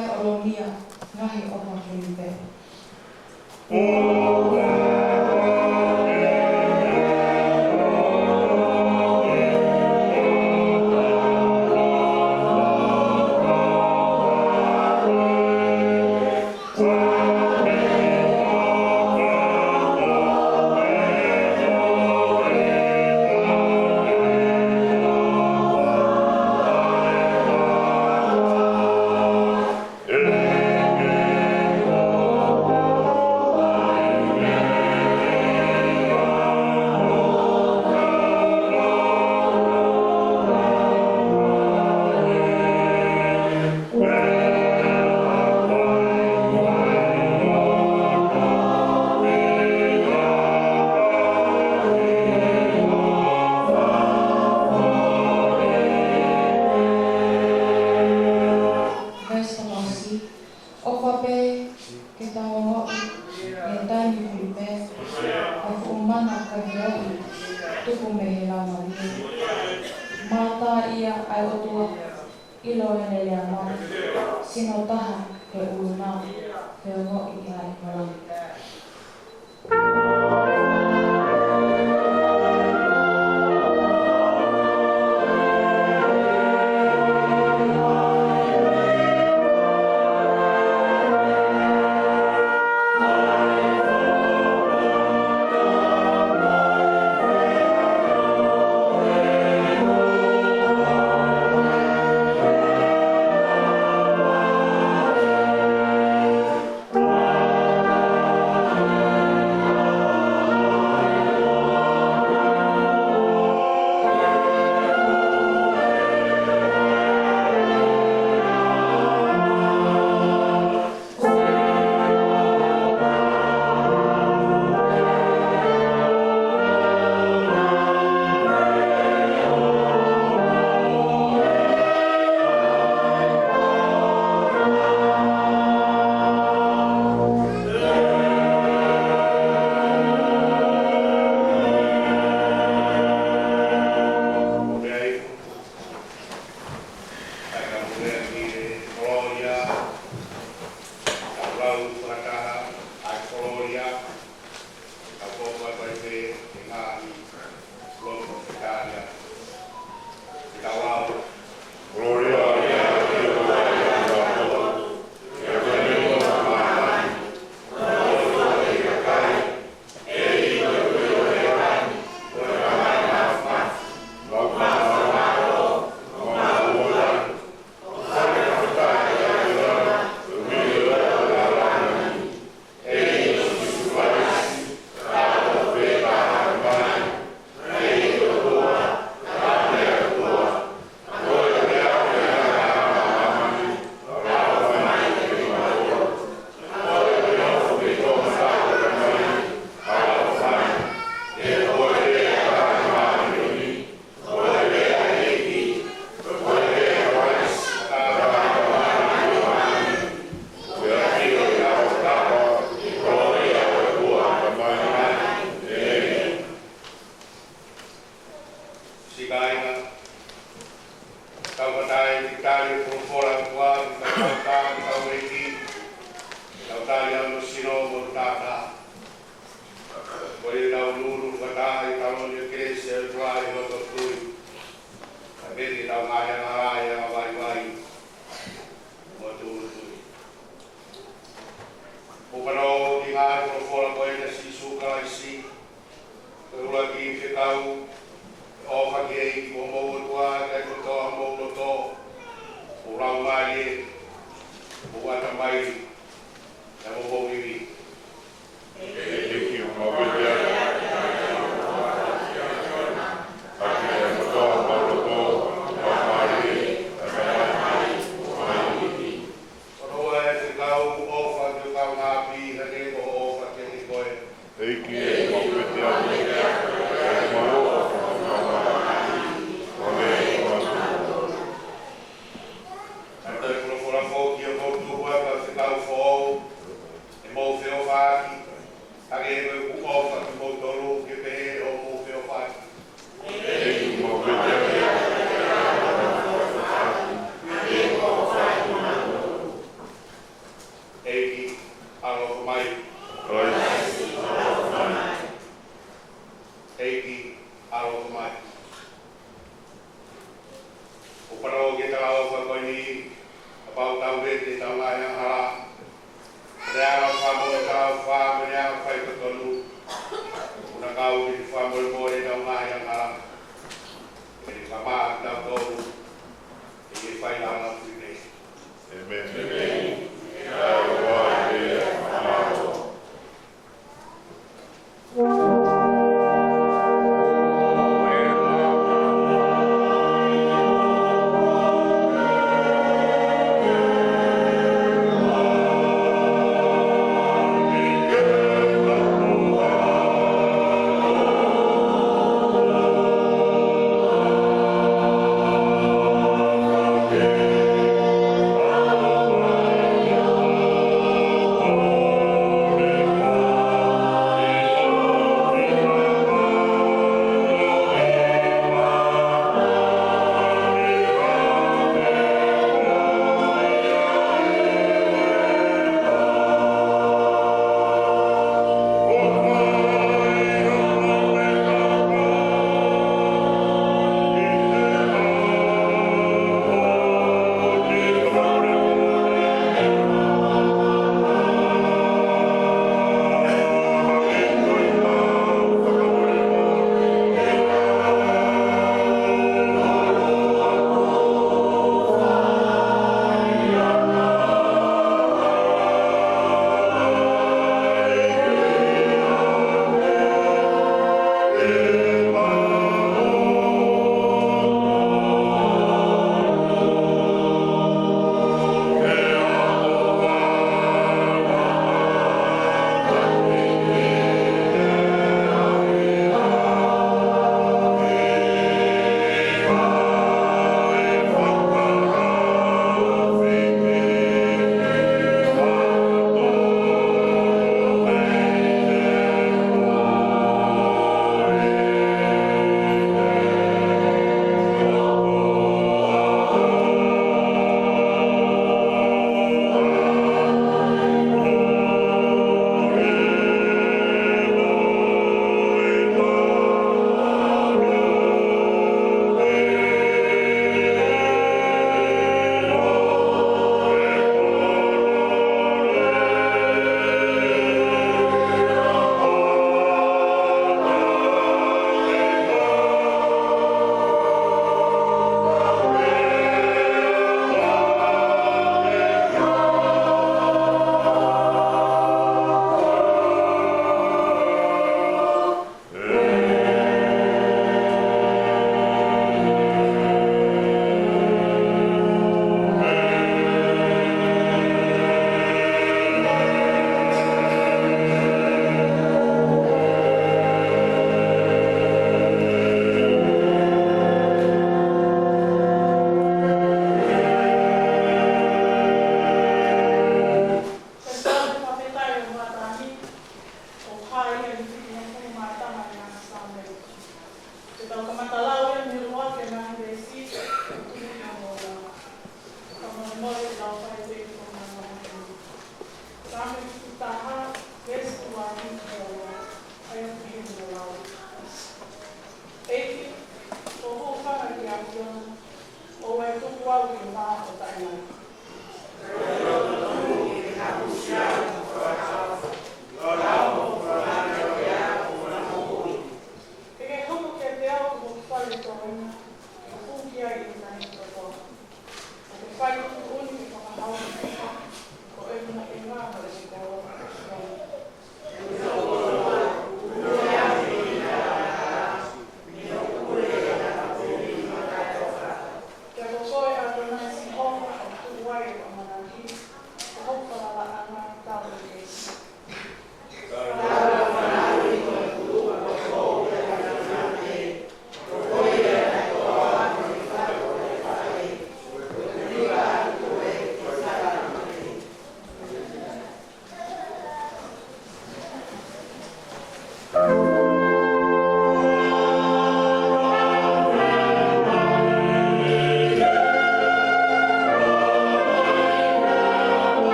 vai olonia ngahi opa kelipe. Move mai. Eiki aro mai. O parao ke tala o whakaini apau tau rete tau ngā yang hara. Reara whamo e tau whamo e reara whai katonu. Una kau ki whamo e mōre tau ngā yang hara. E ni whamaa tau tōru. E ni whai langa whine. Amen. Amen.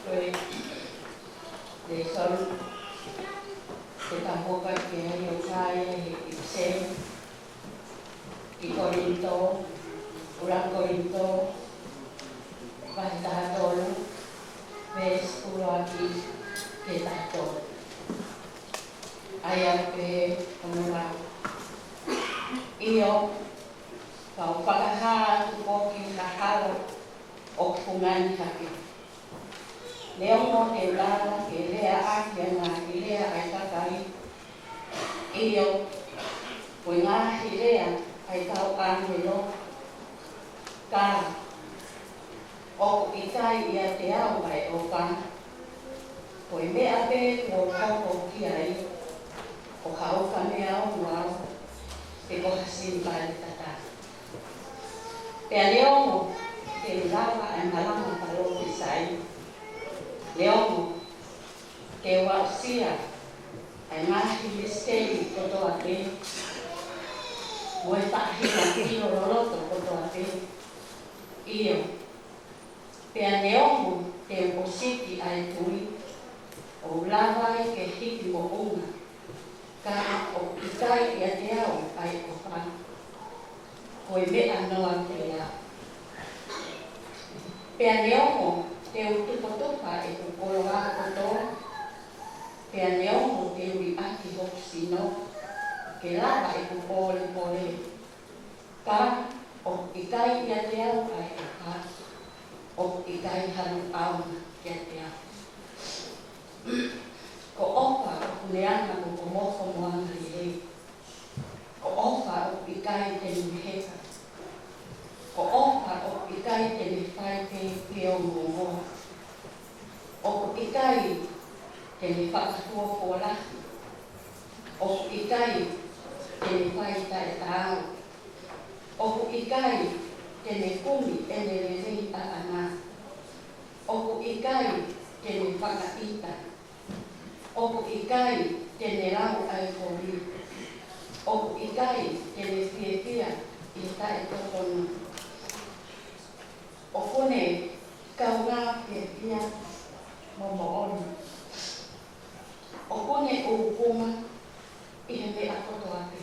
Koe le sol te tampoka ke ai o kai e se i Korinto ura Korinto Pantahatoru ves uruaki ke tahtolu ai pe onura iyo kau whakaha tu poki ka halo o kungani haki. Leo mo te lara ke lea aki ngā ki lea ai takai. Iyo, koe ngā hi lea ai tau āngelo. Ka, o i kai ia te au ai o ka. Koe mea pe kua koko ki ai. O hau ka mea o ngau, te koha simbai tata. Pea leo mo, te ulawa ai malama palo ki sai. Leo mo, te wasia ai ngahi misteri kotoa te. Moe tahina kilo roloto kotoa te. Iyo, pea leo mo, te osiki ai tui. O ulawa ai ke hiki mo unga. Ka o ikai ia te au ai o wha. Koe mea noa te au. Pea leo mo, te utupotopa e kukoloa kotoa. Pea leo mo te ui aki hoksino. Ke lava e kukole pole. Ka o ikai ia te au ai o wha. O ikai haru auna ia te au. Ko opa o kuleana ko komofo moanga i hei. Ko opa o ikai te nuheka. Ko opa o ikai te me whai te peo moa. O ikai te me whakatua kōlahi. O ikai te me whai tae tāu. O ikai te me kumi ene rei a ana. O ikai te me whakaita. O ikai te me rau ai kori. O ikai te me whiewhia i tae tokonu. O kone kaunga whiewhia momo onu. O kone ukuma i he mea koto ake.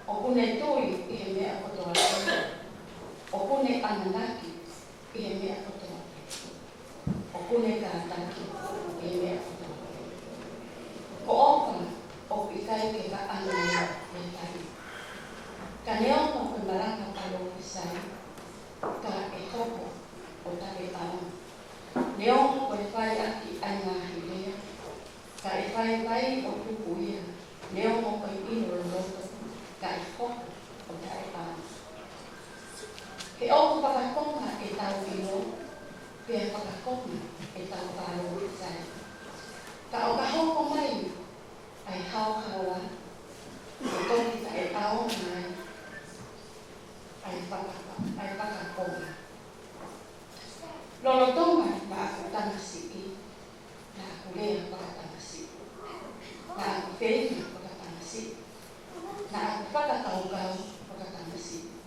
O kone tui i he mea koto ake. O kone ananaki i he mea koto ake. O kone kātaki i he mea koto ake. Ko opa o ikai ke ka anana e tai. Ka neono ke maraka palo ki sai. Ka e hoko o take au. Neono ko e whai aki ai ngā hilea. Ka e whai vai o tuku ia. Neono ko e ino roto. Ka e hoko o take au. He oku whakakonga e tau ino. Pea whakakonga e tau palo ki sai. Ka o ka hoko mai ai hau hawa. E toki ta e au mai. Ai whakakonga. Lolo tonga na aku tangasiki. Na aku lea whakatangasiki. Na aku whenua whakatangasiki. Na aku whakataukau whakatangasiki.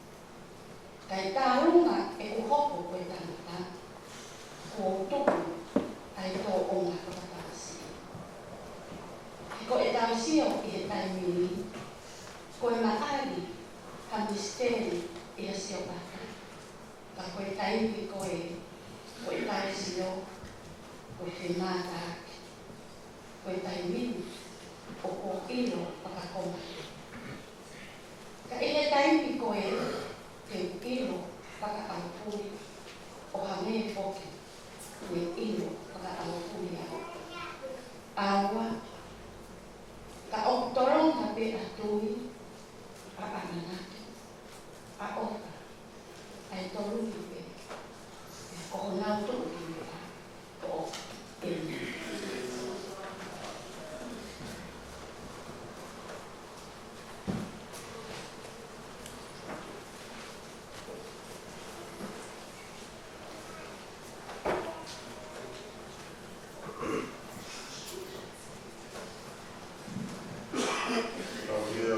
Kai tā runga e kuhoko koe tangata. Ko tuku ai tō onga whakatangasiki. Ko e tau sio i he taimini. Ko e maari ka misteri i a sio bata. Ka koe taimi koe tai sio, koe whenata ake. Koe taimini o ko ilo whakakonga. Ka i he taimi koe te ilo whakaaupuri o hange poke. Koe ilo whakaaupuri au. Aua, ka o toronga pe a tui, a ananaki, a oka, ai torungi pe. Ko ngau tuku ki mea, ko eni. Kia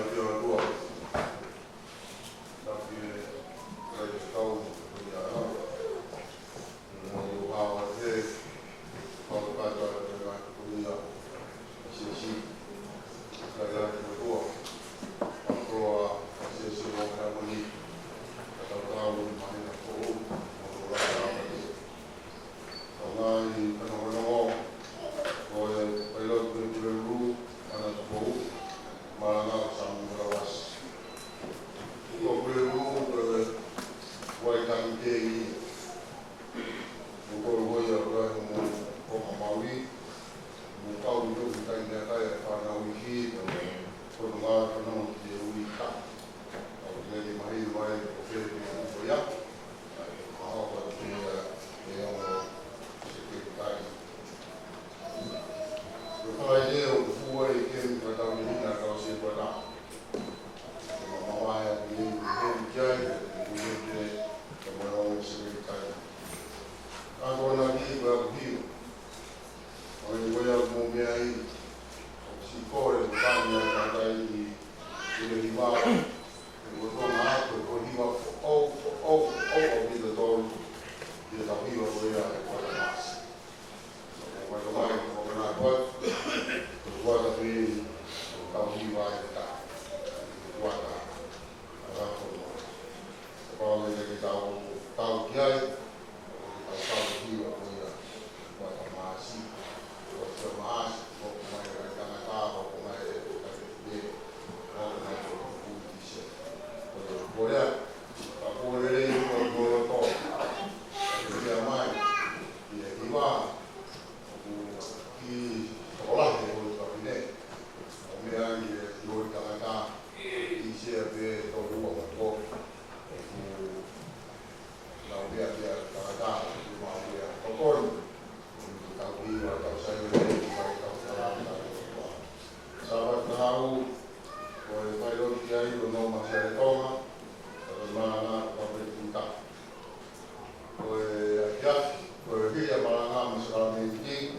pia malanga masalah ini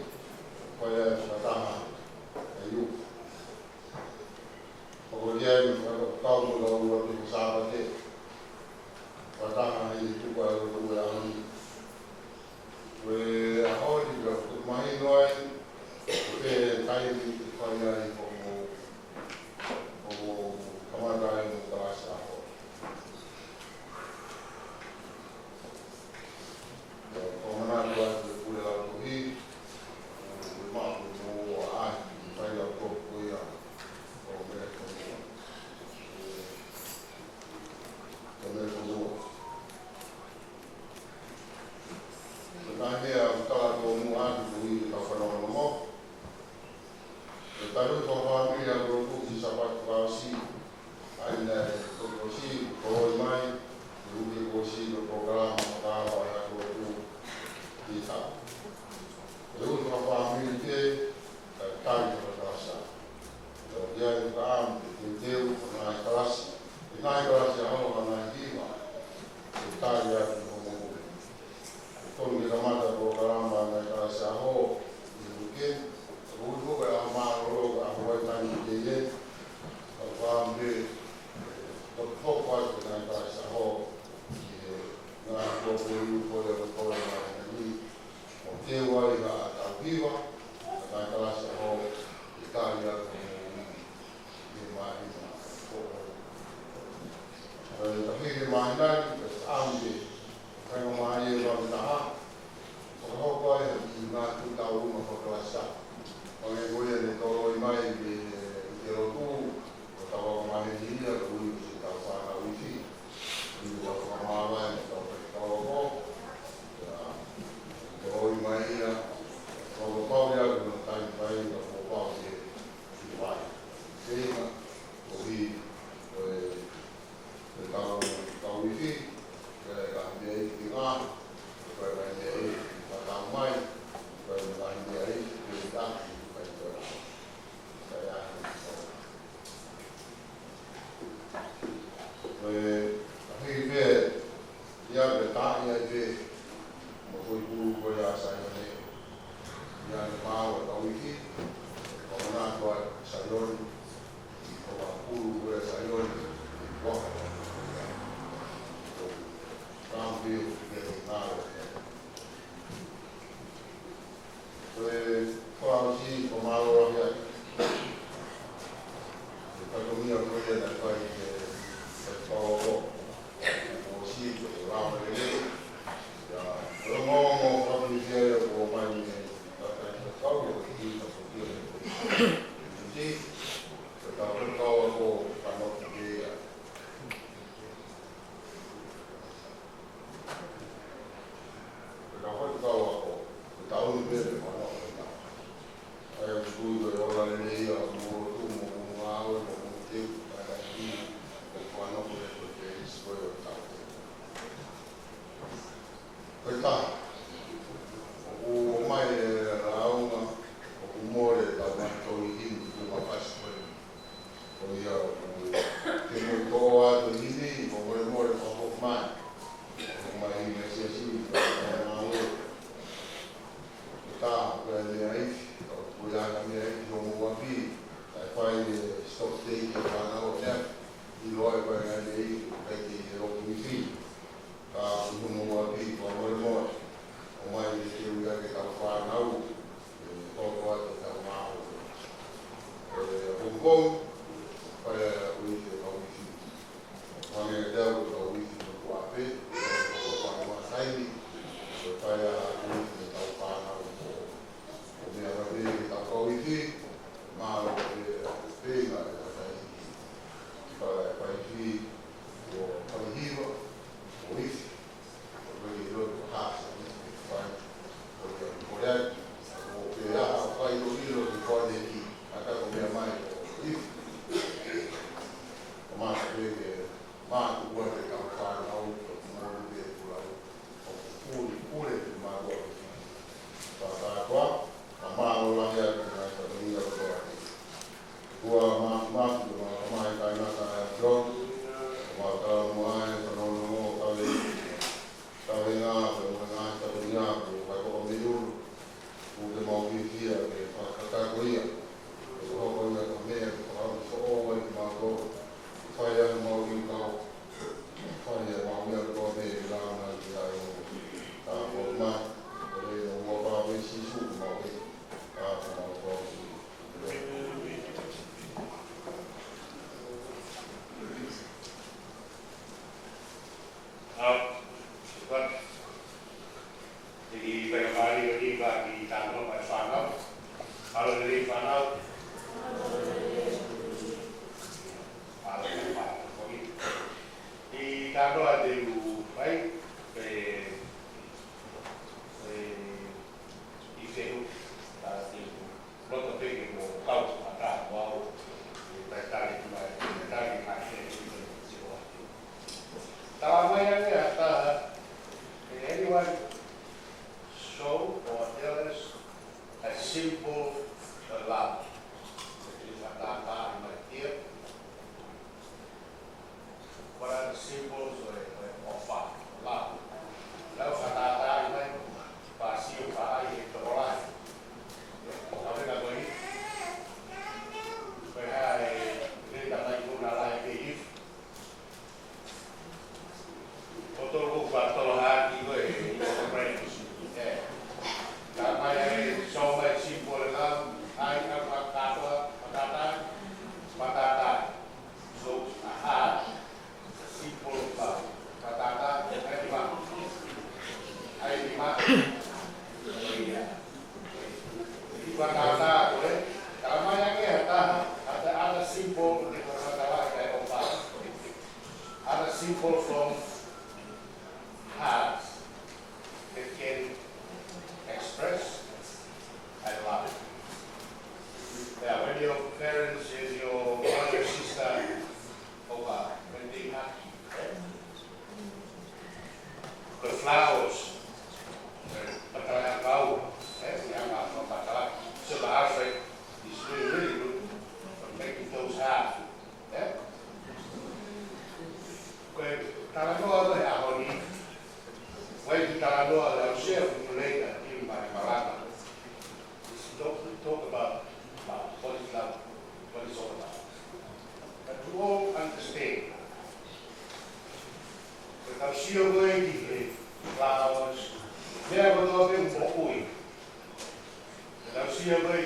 supaya tahan hidup. Kemudian kau mula waktu sahabat itu tahan hidup kalau yang we ahor juga main lain we kain supaya como kemarin kelas ahor. Pengenalan buat pulau Luhi, rumah rumah saya kopi ya, kopi Sebenarnya kalau keumuman Luhi kita pernah ngomong, tetapi kalau yang berlaku di sahabat kurasi, ada kurasi, kalau main, Luhi kurasi berprogram apa yang berlaku kita. Lalu kalau kami itu kami berasa, dia kami itu naik kelas yang orang naik lima, kita yang ngomong. Kalau kita ada program naik kelas yang mungkin, dulu kalau malu aku tanya dia, kalau kami fokus naik kelas yang nggak boleh Tewa ina aviva, na kalasa o Italia di Mahina. Tapi di Mahina, ambi, kaya Mahina ba taha, so ko ay na tutaw mo ko kalasa. Ang egoya ni to imay di Terotu, tawa Mahina, uli si tawa na wifi. Hindi ko mamaman to tawa ko. Hoy Maria, como Paulo não está em país, como Paulo de pai. Tema, ouvi, então enfim, cambiei de lá, cambiei para dar mais, cambiei de dar, aqui vê, já Betânia vê. Foi guru ya saya ni yang mau tahu ini karena buat sayur guru ya sayur wah tampil dari mana kalau si pemalu ya kalau dia kerja dan kalau si orang ini kalau ngomong kalau dia main tahu kita jadi tetapi kalau aku tamat dia tetapi kalau aku tahu dia mana ayam sudah orang ini ya mau tu mau tim ada ini kalau boleh terjadi sesuatu tahu Kita, o mai raunga, o more da mato ini tu mapas foi. O ia que no boa do ini, o more o mai. O mai necessita na lua. Kita, quando aí, o já na minha no api, aí faz stop take para na outra, e logo vai aí, vai ter o que semua di bawah rumah ini juga kita tahu bahwa kita mau hukum pada uji komisi mengenai komisi berkuasa berkuasa ini supaya kita tahu kemudian kita komisi mau tinggal pada komisi komisi Polisi, really look hot, fine. I Pekapari o Iwa ki tāno mai whanau. Halo nere whanau. Halo nere whanau. I tāno a te u whai. I whehu. Tā te roto peke mo kau a tā wau. Tai tāri ki mai. Tāri ki mai te o. Tawa mai ane a tā. Anyone show or tell us a simple love, which is what I'm here. What are the symbols of love? Love fatata imai pasio pa ai to olai. Ave na goi. Pe ai rita mai kuna lai ke if. Otoro ko tolo ha ki go friends. Yeah. Mai so mai simple love. Ai patata. So aha. Simple love. Patata ai di ma. Patata boleh. Kalau mai yang ada simple di patata kayak apa. Ada simple from heart that can express I love it. Yeah, when your parents and your brother, sister, when they happy, right? The flowers, so the house is really good for making those happy. Yeah? When Talanoa the Ahoni, when Talanoa the Sheriff later in my Marana, talk about what is love, what it's all about. But we all understand. Without sheer way, flowers, never know them for who. Without sheer way,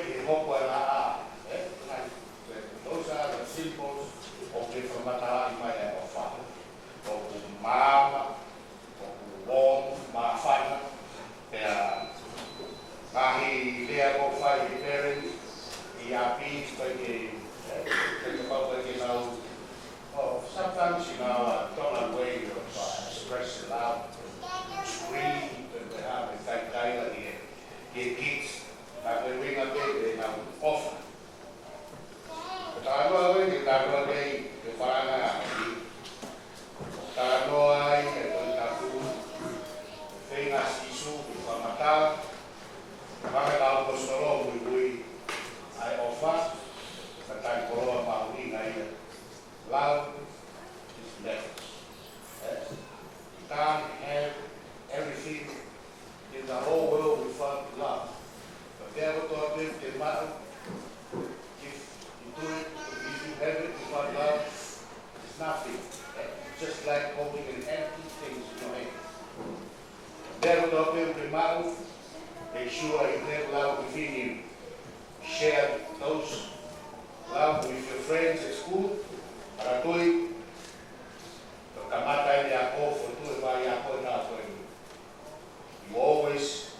those are the symbols of the Matala in my father. Of Mama, of Wong, Mafana, Mahi, there go five parents, Iapi, sometimes don't way of expressing love, scream, and have a type dialogue here. Get kids, like when we got baby, now often. But I know when you got a day, the Farana, Taranoai, and Tafu, Fenas Isu, Famata, Mamela Postolo, we I offer, but I follow about love is left. Yes. You can't have everything in the whole world without love. But there we go, the matter. If you do it, if you have it without love, it's nothing. It's just like holding an empty thing in your hand. There we go, the matter. Make sure you have love within you. Share those love with your friends at school. Para tui, kamata ya ko for tui ba ya ko na ko. You always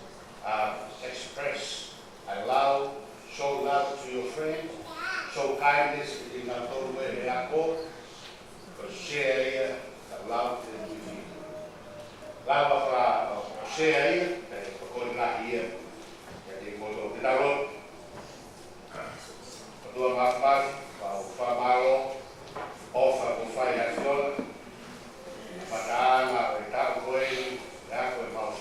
express, allow, show love to your friends, show kindness in the whole way ya ko, because share love with you. Love para share ko na here. Jadi moto tinaro. Dua makan, bau famalo, offer to financial, padahal kita boleh ya boleh mau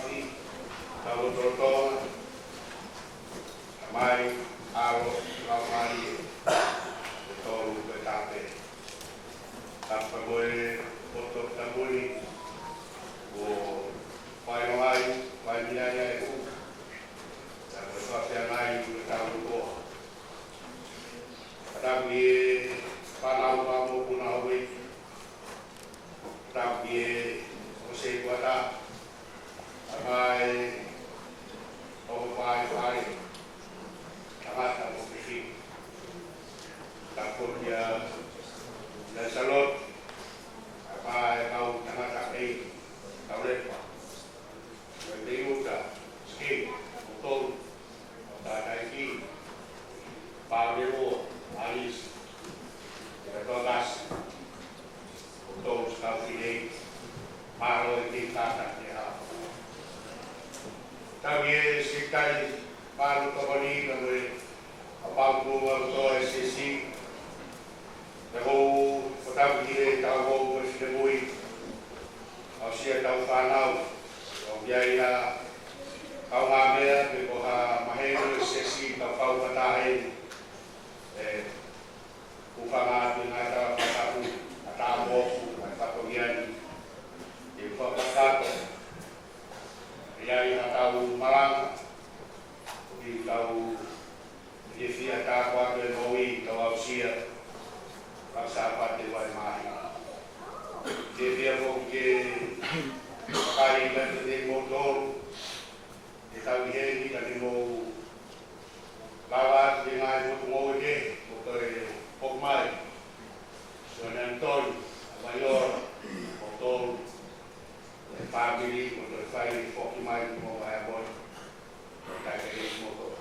Rafi, Tau Totoa, Mai, Aro, Laumari, Tolu, Betape, Tapagoe, Oto Tabuni, o Pai Mai, Pai Minaya, Tapafianai, Talu, Tabi, Panau, Pamu, Punawi, Tabi, Ose Guada, Amai, Opai, Pai, Amata, Opifi, Tapodia, dan Salot, Amai, Kau, Amata, Ei, Taulepa, Mendiuta, Ski, Utol, Otadaiki, Pavero, Alis, Todas, Utol, Skafide, Maro, Tata, Tabi sekitar baru kembali kembali apa pun atau SSC, lalu kita begini tahu bersedemui, asyik tahu fanau, biaya kau ngambil beberapa mahir SSC kau batahin, ufangat dengan ada pataku, atau patogian, ifakat. Ia tahu malang, di tahu di tak kuat bermaui tahu usia, rasa apa dewan mahi. Dia mungkin kali berjadi motor, kita lihat dari mau lawat dengan motor ini, motor pokmai, senanton, mayor, motor. Family, motor fire, Pokemon, mobile boy, motor.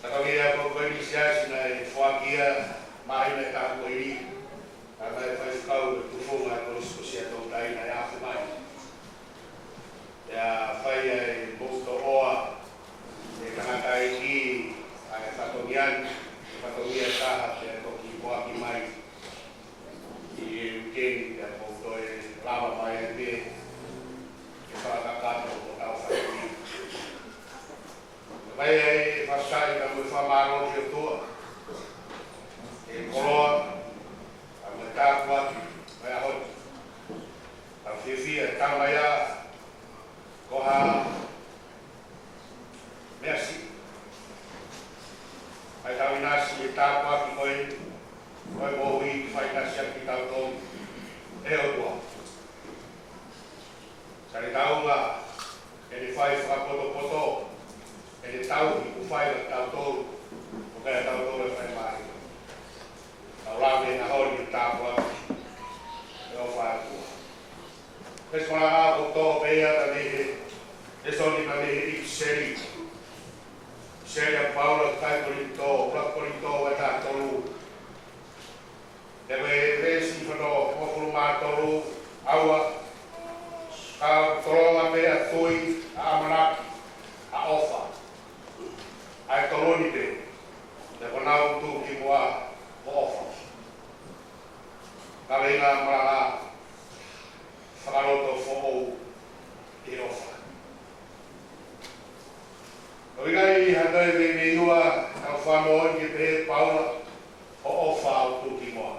Sekarang aku berbicara dengan Fakia, main tak boleh. Karena faz kau tufung atau diskusi atau lain ayah aku main. Ya, fire motor oa, dengan kaiki, ayah patogian tahap ya koki Fakia main. Mungkin dan motor lama bayar dia kesalahan atau tahu ini. Bayar pasal kamu famaro itu, kolon, kamu tak buat bayar hot. Afifi tak bayar, koha, merci. Ayat nasi tak buat koin. Koi bowi fai nasihat kita untuk tua. Cari tahu lah, jadi fai foto-foto, jadi tahu itu fai tahu bukan tahu fai mari. Tahu lagi nahor kita buat fai tua. Sekolah foto bayar tadi, esok tadi seri yang Paulo kai Korinto, Plak Korinto wata tolu. Deve resi fano mofulma tolu awa ka tolonga pe atui amana a ofa ai toloni pe de konau tu kimwa ofa kalenga mara farato fo e ofa oigai hadai de menua au famo ki pe Paula o ofa tu kimwa.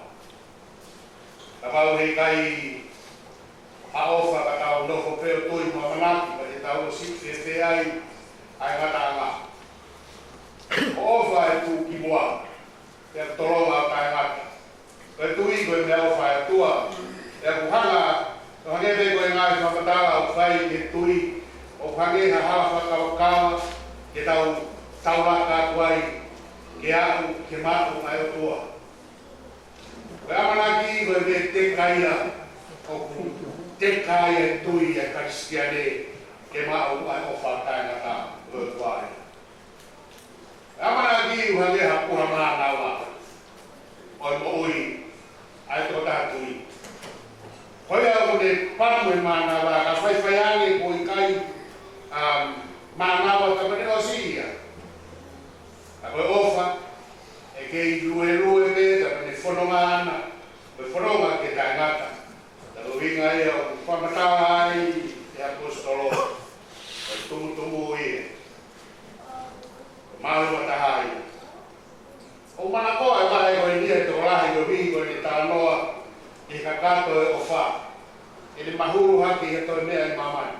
Kalau hikai aofa kata no kopeo tui mamanaki pada tahu si FFI ai kata ofa itu kimwa yang tolong apa yang ada. Betui gue ofa itu yang bukanlah hanya gue ngai sama tahu ofa itu ofange hahafa kau kita tahu lah kuai kia kematu ayo tua. Berapa lagi berdetik kaya, tek kaya tui ya Kristiani kemau ay ofatay na ta worldwide. Berapa lagi wali hapura manawa, on oi ay tota tui. Kaya ulit pamoy manawa kafay fayani po ikay manawa kapatid o siya. Ako ofa. Kei lue be tapi fononga kita ngata lalu inga ia o whamata ai e apostolo o tumu ia maui watahai o mana koa e mai ko ia to lahi o vingo ni tanoa i kakato e ofa ele mahuru haki he to mea i mamani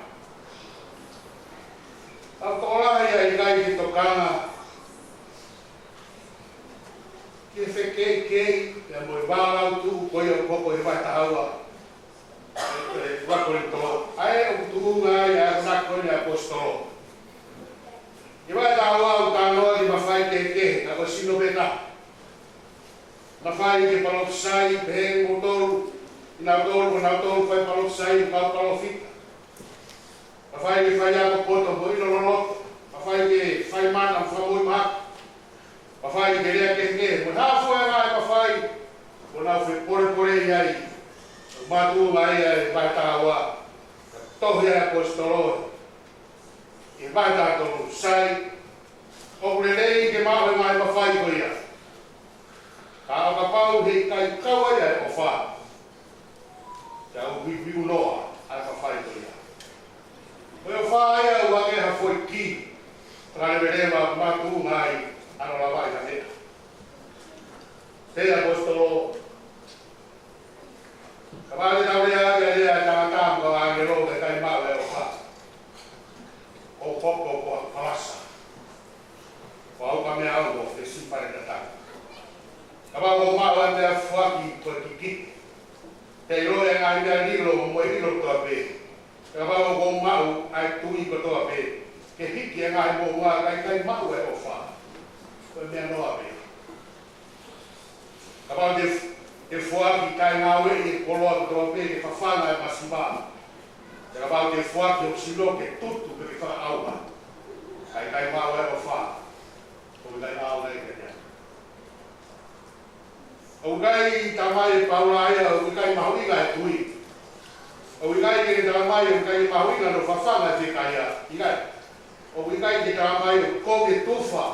au to lahi ai kai ki tokanga ki whekei kei e moi wālau tu koi o koko i watahaua wakori to ai o tuunga ai a nakori apostolo i watahaua o tanoa i mawhai ke na ko sino beta mawhai ke palofsai pehe motoru i nautoru whai palofsai kau palofita mawhai ke whai ako poto mo ilo loloto mawhai ke whai mana mwhamui maka mawhai ke rea ke mo hafu e ngai mawhai o nau whi pore iai matu mai e watahaua tohi e apostolo i watahaua sai o rei ke maho e ngai mawhai ko ia ka au ka pau hei kai kawa ia e o wha te au hiu noa ai mawhai ko ia o wha ia ua ke ha foi ki trane verewa matu ngai ano la vai na meta te apostolo kabale na rea rea tama ko angelo de kai ma le o poco ko palasa o au ka me au de simpare da ta kabale ma wa de fuaki ko kiki te lo e ngai de libro mo i lo to ape kabale ko ma ai tu i ko to ape ke hiki ngai mo wa kai ma we o fa ko me no ape kabale e fuaki kai ngā wei e koloa ko pe ke whawhanga e masimā. Te kapau te fuaki o silo ke tutu pe ke whakaaua. Kai mau e o wha. O kai mau nei ke rea. O kai tamai paula ia o kai mahuinga e tui. O kai ke tamai o kai mahuinga no whawhanga te kai a. Ikai. O kai ke tamai o koke tufa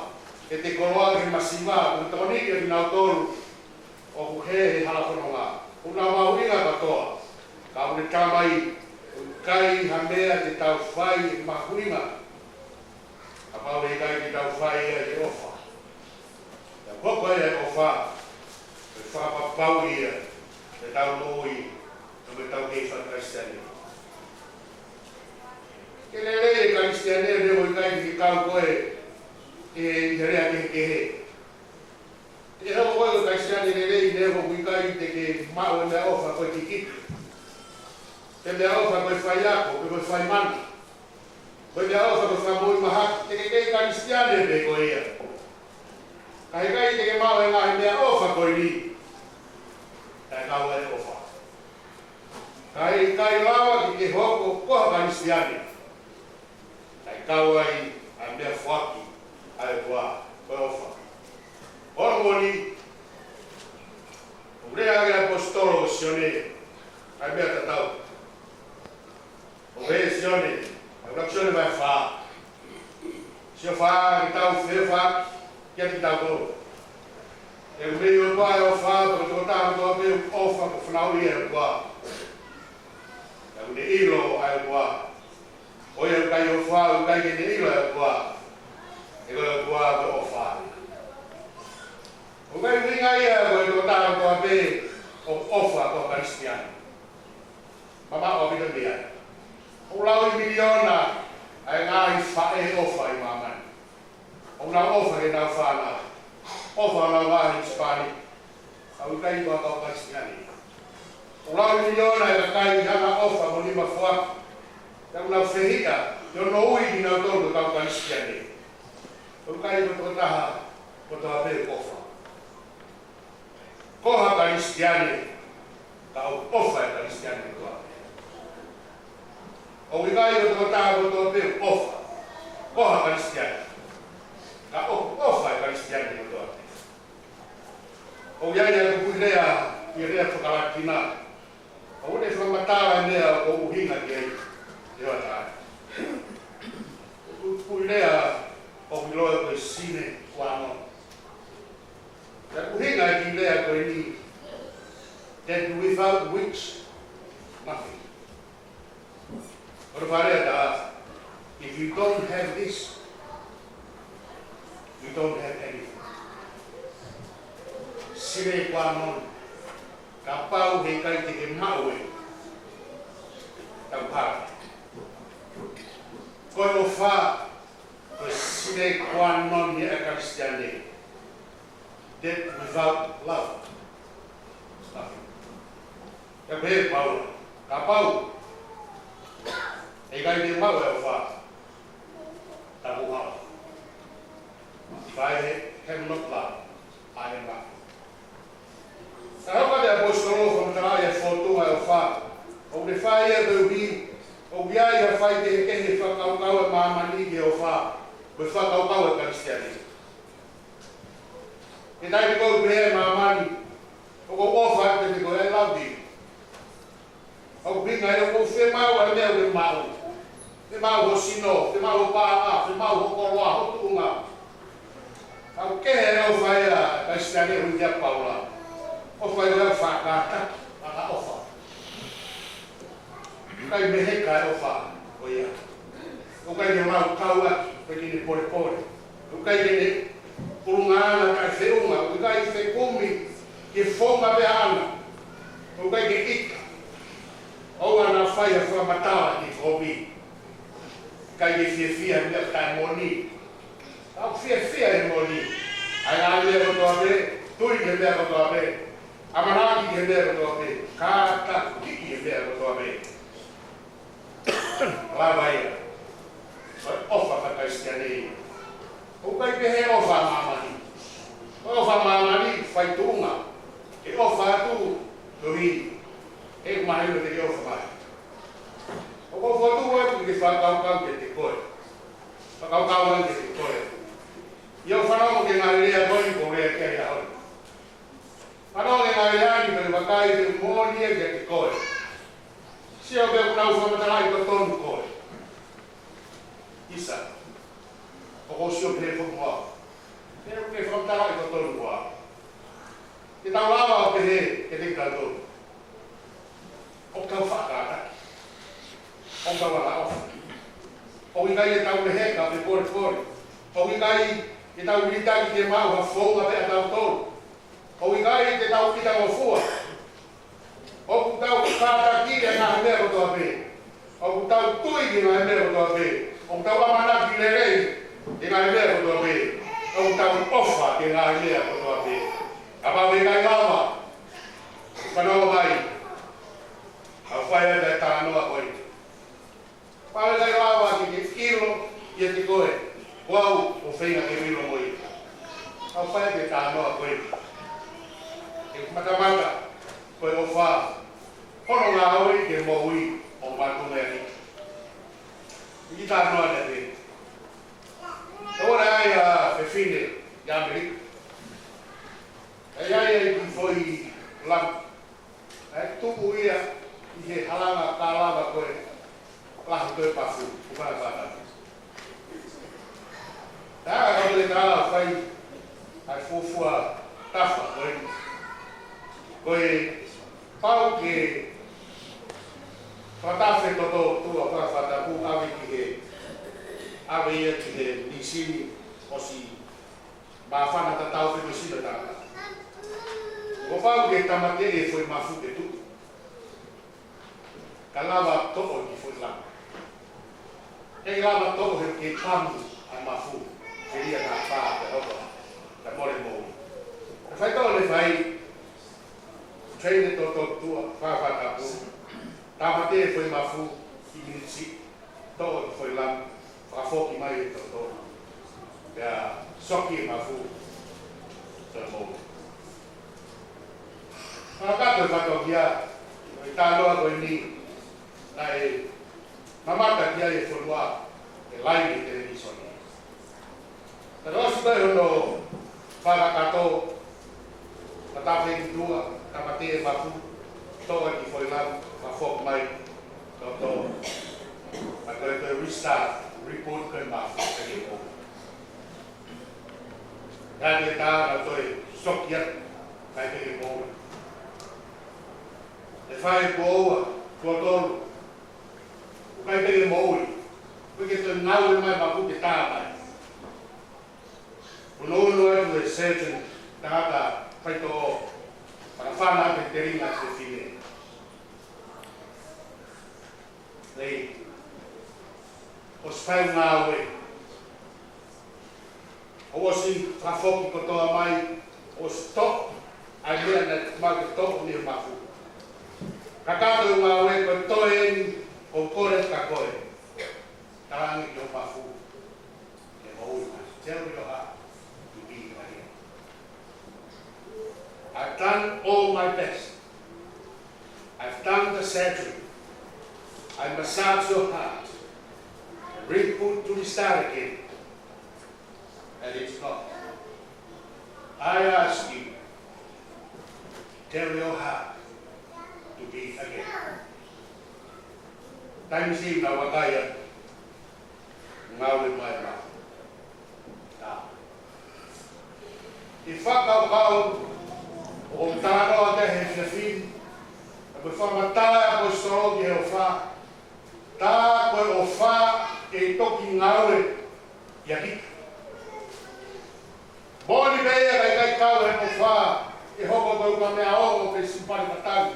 e te koloa ke masimā. O taoniki e vinau toru. O he halakononga. Una mauinga katoa. Ka une tamai kai hamea te tau whai mahuinga. Ka pau e kai te tau whai e ofa. Te koko e ofa. Te whapapau ia. Te tau noi. Te me tau kei whakristiani. Ke lere kristiani e reo i kai ki kau koe. E rea ke he. E hau koe o kaisiani rei nevo kuikai te ke mau e mea ofa koe kiki. Te mea ofa koe whai ako, koe whai mana. Koe mea ofa koe whai mui mahak, te ke kei kaisiani e koe ia. Ka he kai te ke mau e ngahi mea ofa koe ni. Tai kau e ofa. Ka he kai lawa ki ke hoko koha kaisiani. Tai kau ai a mea whaki, ai kua, koe ofa. Ormoni, o rea ke apostolo sione, ai mea tatau. O rea sione, a rapsione vai wha. Si o wha, ki tau whea wha, kia ki tau toro. E o mei o wha e o wha, to tō tāma tō me o wha ko whanau ia e wha. E o ne ilo ai wha. O ia kai o wha, o kai ke ne ilo ai wha. E koe o wha ko o wha. O kai winga ia koe tō tāra kua pē o ofa ko kristiani. Mama o vida mea. O lau i miliona ai ngāi whae ofa i mamani. O nā ofa he nā whāna. Ofa nā ngāi Spani. Au kai kua kau kristiani. O lau i miliona ai kai hanga ofa mo lima whaka. Tau nā whehika, yo no ui ki nā tōru kau kristiani. O kai kua taha ko tā pē ofa. Koha kristiani, ka o ofa e kristiani toa. O wikai o tō tāko tō pe ofa, koha kristiani, ka o ofa e kristiani toa. O iai a kupu rea, i rea whakalakina. O une whamatara mea o uhinga ki ei, te wata. O kupu rea o wiloa koe sine wano. Te uhinga ki rea koe ni, that without which, nothing. If you don't have this, you don't have anything. Sire kwa non, kapau he kai te ke mau e, tau hara. Koe o wha, koe sire kwa non ni a Kristiane. Dead without love. Ka pehe paura, kapau. E kai te mau e o wha, tapu hara. If I have not love, I am not. Sarapa de apostolo from the eye for two of far. O the fire the be, o ya fight the ke fa ka mama ni o fa, be fa ka Kristiani. E dai ko be mama ni. O ko fa de ko e love you. O bi ngai o fe ma wa me o ma o. Fe ma o sino, fe ma o pa, fe ma o ko wa o tu nga. Au ke e o fa ya Kristiani o dia Paula. O fai o whakata, aka ofa. Kai mehe kai ofa, o ia. O kai ne mau kau aki, kai ne pore pore. O kai ne purungana kai whiunga, o kai whekumi, ke whonga pe ana. O kai ke ika. O ana whai a whamatawa ki komi. Kai ne fia mea kai moni. Au fia e moni. Ai a lea kotoa me, tui ne mea kotoa me. Amaraki ke mea kotoa me, kata kiki ke mea kotoa me. Lava ia. Ofa ka Kristiane. O kai pehe ofa mamani. Ofa mamani fai tunga. E ofa atu dohi. E mahilo te ofa mai. O ko fotu atu ke whakau ke te koe. Whakau ke te koe. Ia whanau ke ngā rea koi ko rea kia ia hoi. Whanau ke ngā rea ni pere wakai te mōnia ke te koe. Sia o ke unau whamatalai ko tonu koe. Isa. O ko sio pere whakumua. Pere ke whamatalai ko tonu koa. Ke tau lawa o pehe ke te kato. O kau whakataki. O kau wala ofa. O ikai e tau lehe ka pe kore kore. O ikai e tau ritaki ke mau ha whonga pe a tau tolu. O ikai te tau kita mo fua. O ku tau kātaki e ngā mea kotoa pe. O ku tau tui ki ngā mea kotoa pe. O ku tau amanaki le rei e ngā mea kotoa pe. O ku tau ofa ke ngā mea kotoa pe. A pau e ngai lawa. Whanau mai. A whai e tānoa koe. Pau e ngai lawa ki ke kiro i e te koe. Wau o whenga ke mino moi. A whai e tānoa koe. Matamata, koe o wha, hono ngā oi ke mōui o mātunga e hiki. I tā noa ne te. E ora ai a whewhine i Amerika. E ai e ki whoi lam. E tuku ia i he halanga kālama koe lahu koe pafu, kumana whata. Tā ka le tā whai ai fōfua tafa koe. Koe pau ke whatawhe toto tua whatapu awe ki he awe ia ki he nisini o si mawhana ta tau whetو sina tāna. Ko pau ke tamate e whoi mafu ke tu. Ka lawa toko ki whoi lama. E lawa toko he ke tamu ai mafu. Ke ria ka wha te hoko. Ka more mou. Ka whai tau le whai Train to tua, whawhatapu. Tāmate e whoi mafu i minitsi. Tō e whoi lam, whawhoki mai e tō. Pea soki e mafu. Tō mou. Whakato e whakau kia. E tāloa koe ni. Na e mamata kia e whonua. E laini e televisoni. Tā rosi koe hono whakakato. Ta tāwhe ki tua. Tamate e mafu, toa ki whoi lau, ma whok mai, tō. Ma koe koe restart, report koe mafu, kani e mō. Nāni e tāna toi sokia, kai kani e mō. E whae kua oa, kua tolu. kai te moui. Porque te ngau e mai mapu ke tātai. Uno e surgeon tangata whaito o whakawhana pe te ringa se whine. Nei, o spau ngā oe. O osi whawhoki kotoa mai, o stop, ai mea na mau ke topo ni mafu. Ka kātou ngā oe koe toe eni, o kore ka koe. Tārangi ki o mafu. Ke maui mai. Tell me your heart to be here. I've done all my best. I've done the surgery. I massage your heart. Re-put to the start again. And it's not. I ask you, tell your heart to beat again. Time si na wakaya ngawin mai ma. I whakau o tāno a te he whiwhin, a me whamatāia koe soroki he o whā. Tā koe o whā e toki ngaue i a hika. Mōni mea kai kau he o whā, e hoko koe ka mea o ke simpari matangi.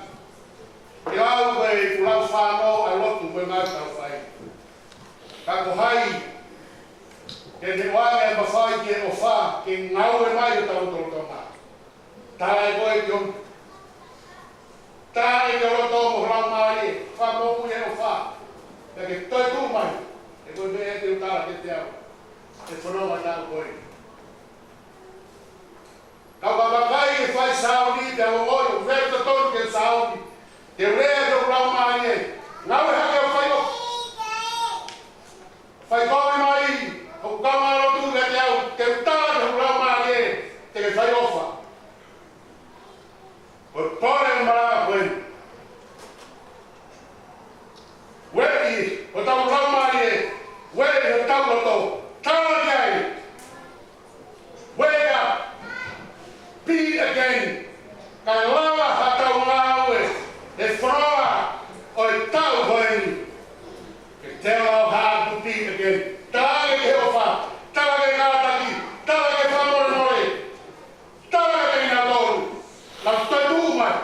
E au koe e pulau whāno a lotu koe ngau tau whai. Ka ko hai, ke te wānga e mawhai ki e o whā, ke ngau e mai o tau toro tōna. Tā e koe ki om. Tā e ke roto mo rau mai e, wha mōu e o whā. Ka ke toi tū mai, e koe mea te utara ke te au. Te whanoma tāu koe. Kau kamakai e whai saoni, te au oi, o whēr te tonu ke saoni. Te rea te rau mai e. Ngau e hake o whai o. Whai koe mai, o kamaro tu ke te au, te utara te rau mai e, te ke whai ofa. O tore maraka koe. Wei, o tau rau mai e, wei o tau roto, tāna ki ai. Wake up. Be again. Kai lawa hatau ngāue, e whroa o e tau hoeni. Ke tell our heart to beat again. Tāge ke heofa, tāge ke kātaki, tāge ke whamore more, tāge ke ina toru. Lau toi tūmai.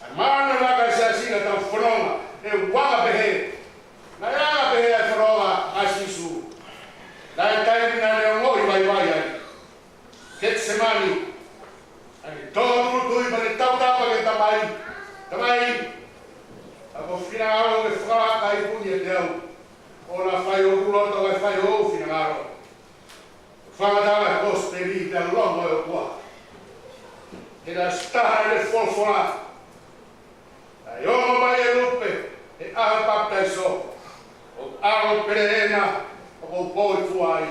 Ai māna raka se asina tau whanonga, e wanga pehe. Nai anga pehe ai whanonga ai sisu. Nai taimina leo ngoi vai vai ai. Getsemani. Ai tōru tui pa ne tau tapa ke tamai. Tamai. Ako whingaro ke whaka i puni e te au. O na whai o kuloto kai whai o whingaro. Whakatala e kos te vi te longo e o kua. Ke na staha e le wholwhora. Ai o mai e lupe e aha paptai so. O aro pereena o kou koi fuai.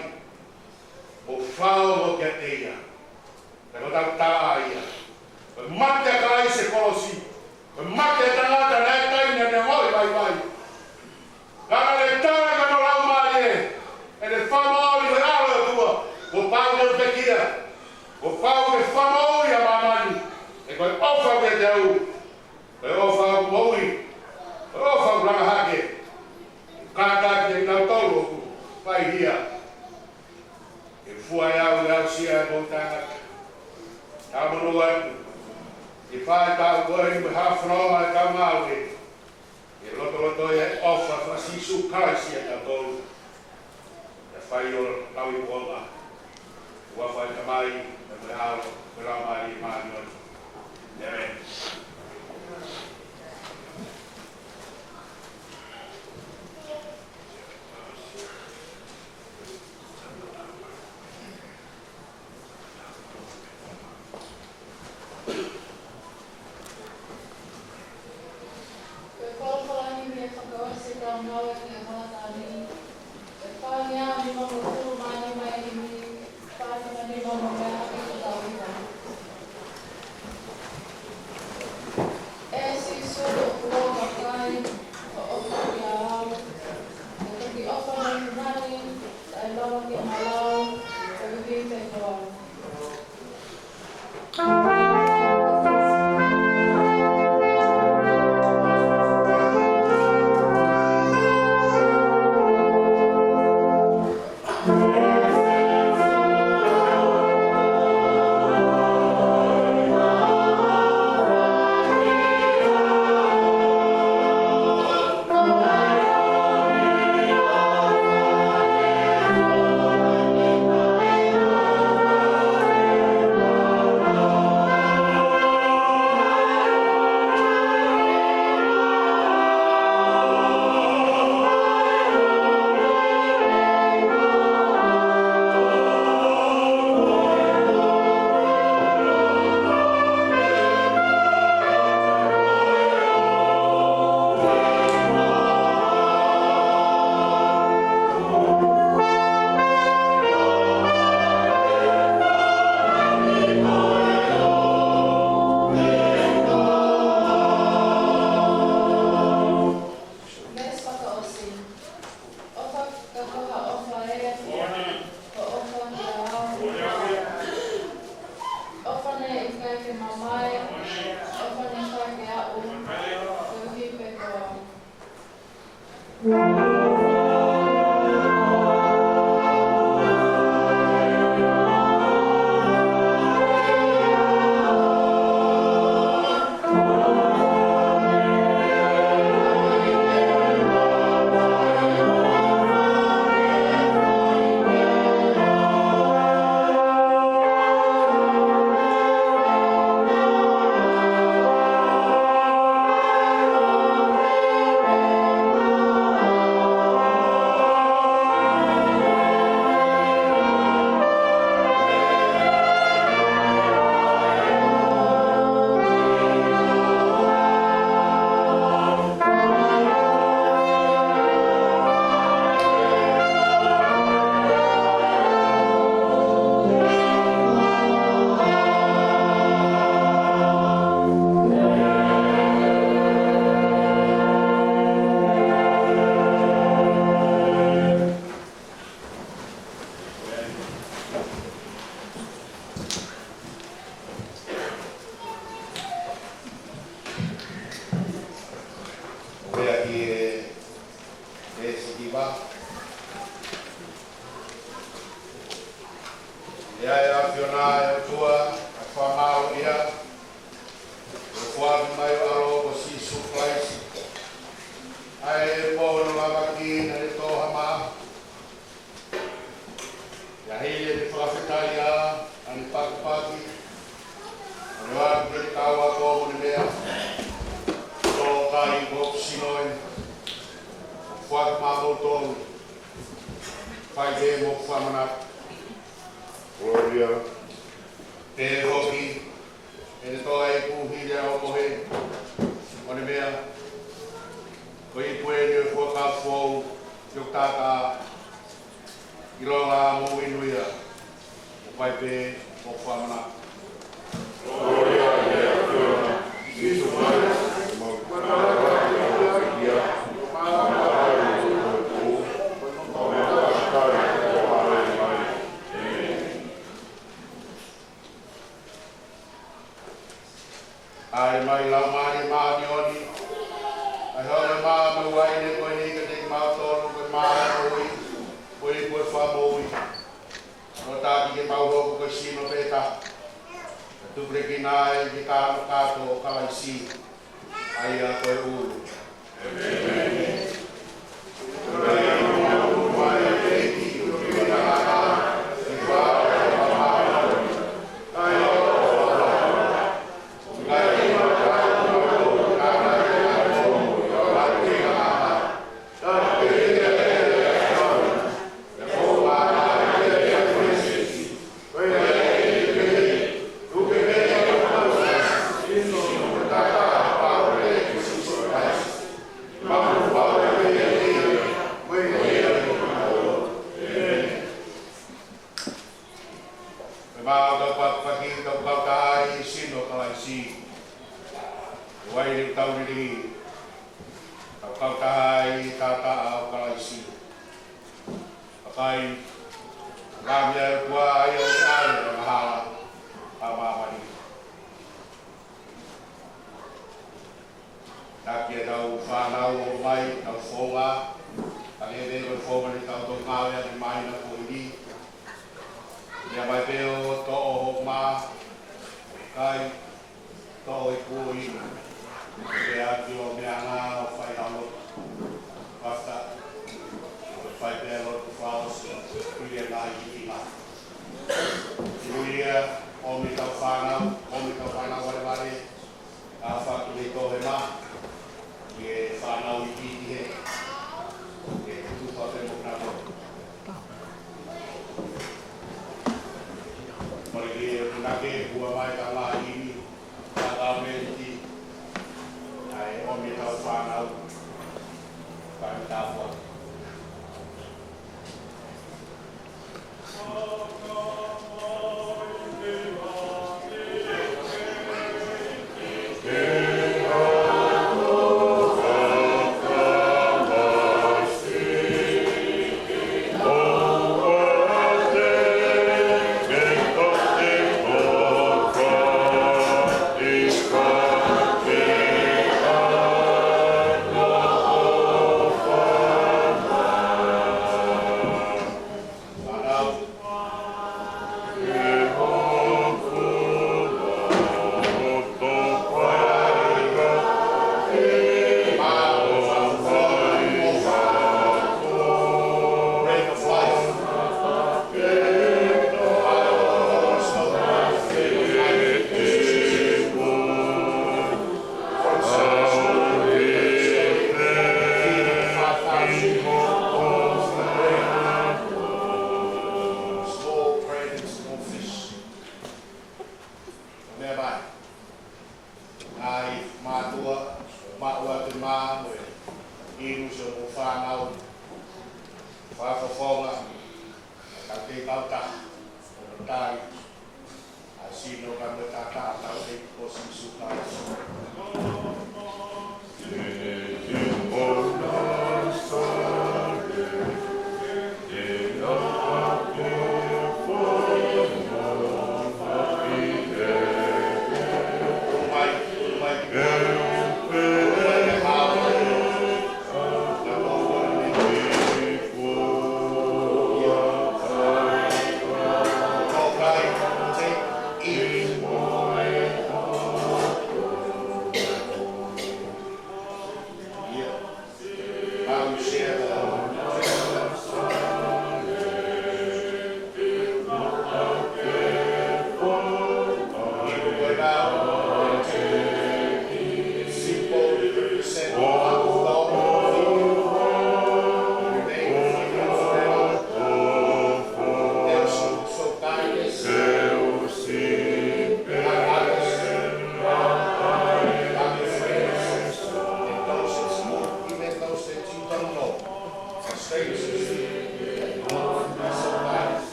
O whao o kia teia. Te ko tau taa ia. O mate a kai se kolosi. O mate a tangata nai taina ne ngoi vai vai. Kaka le tāga no rau mai e. E le whamaori le aro e tua. O pau le pekia. O pau le whamaori a mamani. E koe ofa ke te au. Koe ofa au moui. Koe ofa au rangahake. Kātaki e tau tau oku. Pai hia. E fuai au le au sia e moutanga. Tā manu ai. I whae tau koe i me hawhanoma e tau ngāu e. E loto e ofa whasisu kaisi e tau tolu. E whai o lau i kuonga. Ua whai tamai e me hao me rau mai i maani oi. Amen. Iba. Ia e awhiona e tua, a whamau ia. O whaami mai o aro o Sisu Christ. Ai e pōno lava ki na re tōha maa. Ia heile ni whakawhetai a, ani pakupaki. Ani wāku te kaua kōmu ni mea. Tō kai wop sinoi. Whaku maa mōtonu. Whai te mō whamana. Gloria. Te hoki. E te toa e puhi rea o mohe. O ne mea. Ko i pue ni o fuaka fōu. Tiok tāka. I ronga mō inuia. O pai pē o whamana. Gloria dea Fiona, Jesu Christ, Mautara, Ia, Mautara, Ai mai la mani mani oni. Ai hore maa me wai ne koe ni ka te maa tonu koe maa oi. Koe ni koe whamoi. No tāki ke mau hoku koe sino pēta. Ka tupre ki nāe ki kāno kāto o kalaisi. Ai a koe uru. Amen.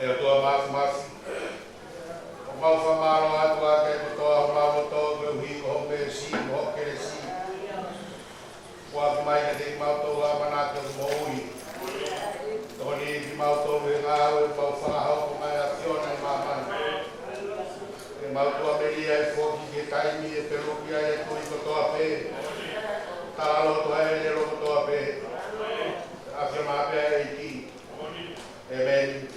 Te toa mas o mau whamaro atu a te kotoa mau tō keu hiko ho me si ho kere si. Kua ki mai te mau tō a manake o moui. Tōni ki mau tō me ngā au e mau whakahau ko mai a tiona i mamana. E mau tō a meria e fōki ke taimi e peruki ai e tui kotoa pē. Tālo tō e le ro kotoa pē. Afia mapea e ki. Amen.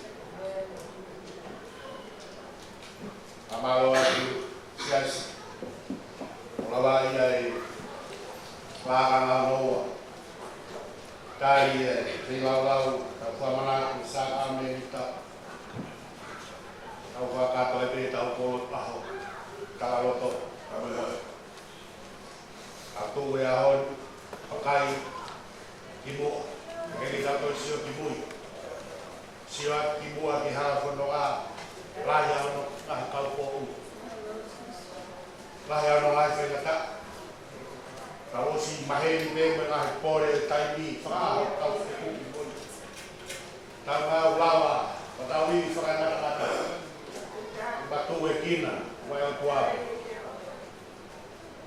Amaro atu siasi. Olawa ia e whakanga noa. Tari e whilalau, tau whamanaku sa amenita. Tau whakato e pe tau kōlo paho. Tāloto, kamehoe. Atu e ahon, pakai, ki mua. Keri kato sio ki mui. Sio ki mua ki hara whanonga. Raya ono ngahi kaupo u. Raya ono ngahi whenata. Ka osi maheri me me ngahi pore e taimi whakaho tau wheku i mui. Tau ngā ulawa, pa tau i whakanata. Batu e kina, mai o tuape.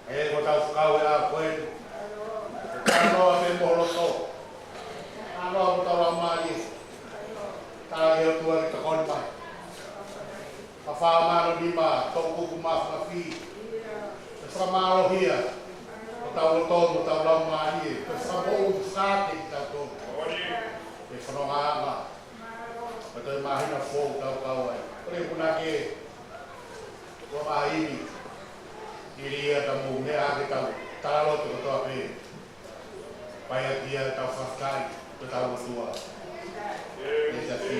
E ko tau whakau e a koenu. E tānoa me moholoto. Tānoa mo tau lau maari. Tāi o tua ki ta koni mai. A whaamaro ni ma, tō kuku mawhanga whi. E whamaro hia, o tau roto, o tau lau maari. E whamou whate ki tau tō. E whanonga ama. Ma tau mahina fōu tau kawai. Kore kuna ke, kua mahini. Iria tamu mea ke tau tālo te kotoa pē. Pai atia tau whafkai, te tau utua. E sa whi.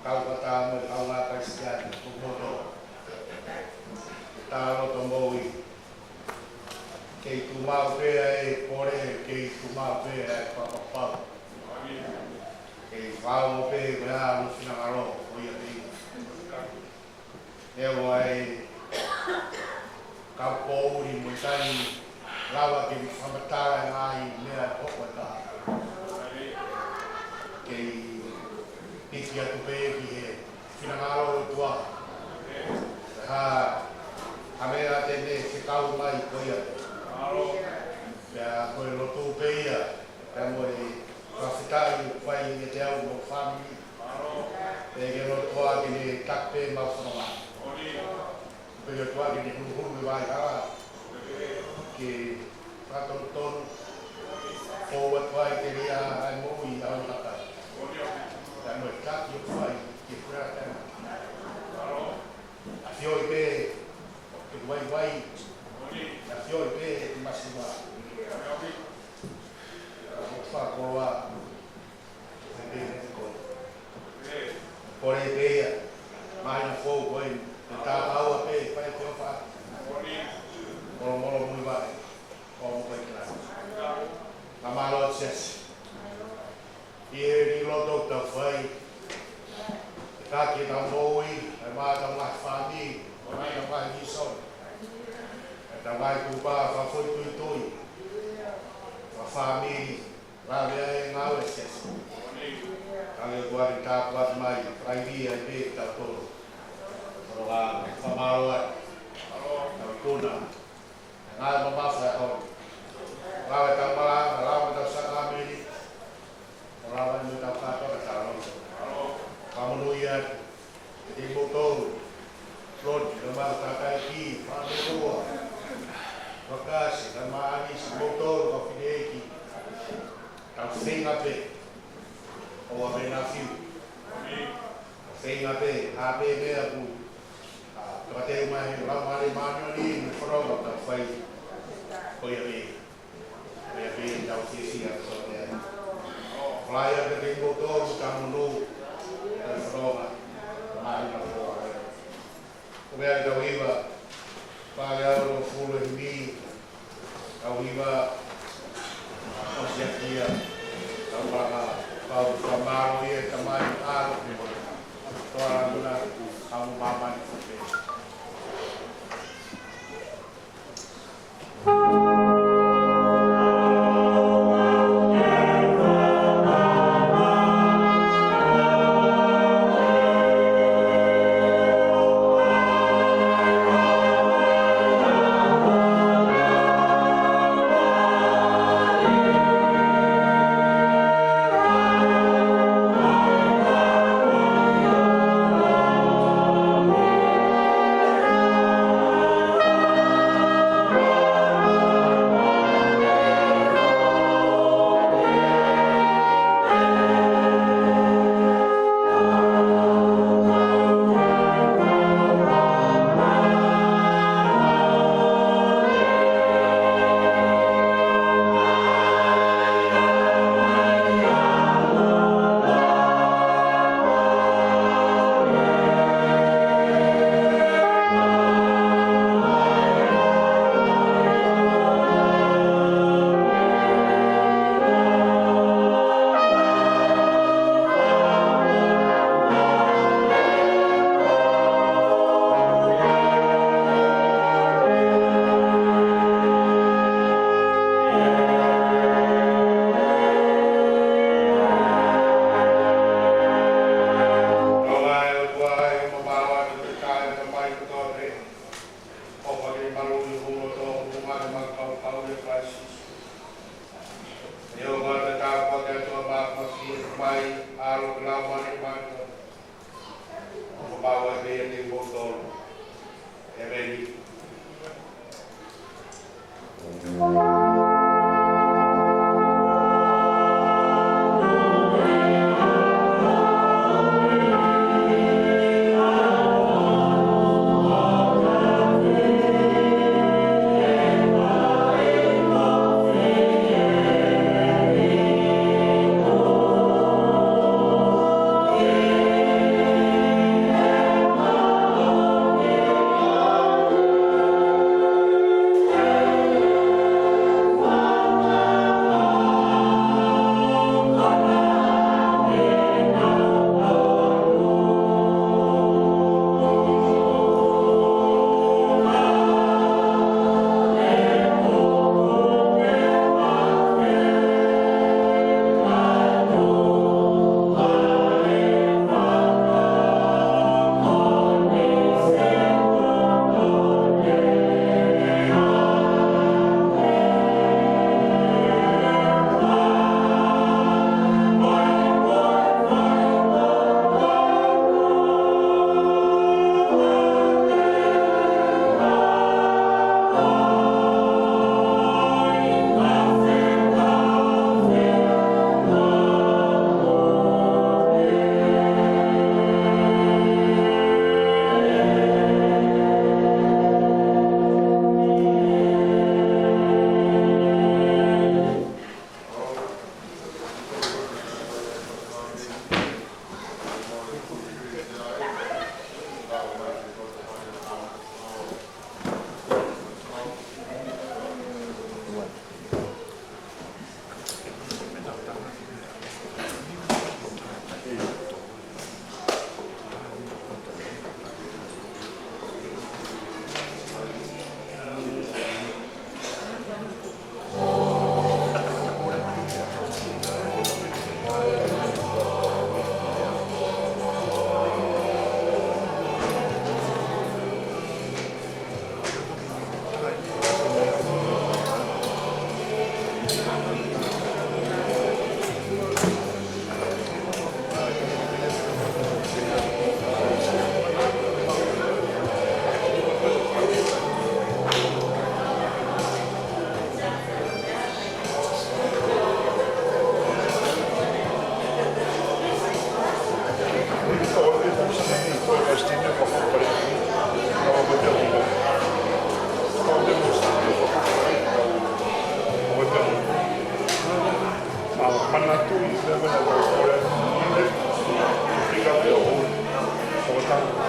kau kata mo kau la kai sia tu moto ta lo tomboi ke tu mau pe ai pore ke tu mau pe ai pa ke vau pe ga no sina garo o ia ti e vai kapo uri mo tani lava ke famatara ai mea kokota ke piki atu pe ki he finangaro tua ha amera tene ke kau mai koia ya koe lotu pe ia ya mo e kafitai fai e te au mo family e ke lotua ke ne takpe mau sonoma pe lotua ke ne hulu vai hala ke patonton forward vai ke ria ai mo i au tata ya no tak yo vai ke prata afio pe ke vai afio pe masiva fa koa pe ko por ideia mai na fogo aí tá ao pe vai te fa molo muy vai como vai claro a malo ses e ele lotou tá foi tá que não foi é mais uma família não vai isso tá vai tu ba foi tu a família lá vem na ses kalau gua tak buat mai lagi ada tak tahu kalau famalo kalau kuna ngai mama fa ho lawa ta mala lawa ta sa kami lawa ni ta fa ta ta lo kamu ya di motor road nama ta kai ki fa ni ko lokasi nama ani si motor ko fideki ta singa pe o a bena fiu singa pe a pe be a bu Kate mai la mari mano ni froga ta fai koia be da o si a so ne playa de tengo todo camino froga mai na froga o be da viva paga o fulo en mi a viva o si aqui a paga pau camaro e tamai aro toda una a un mama Thank you.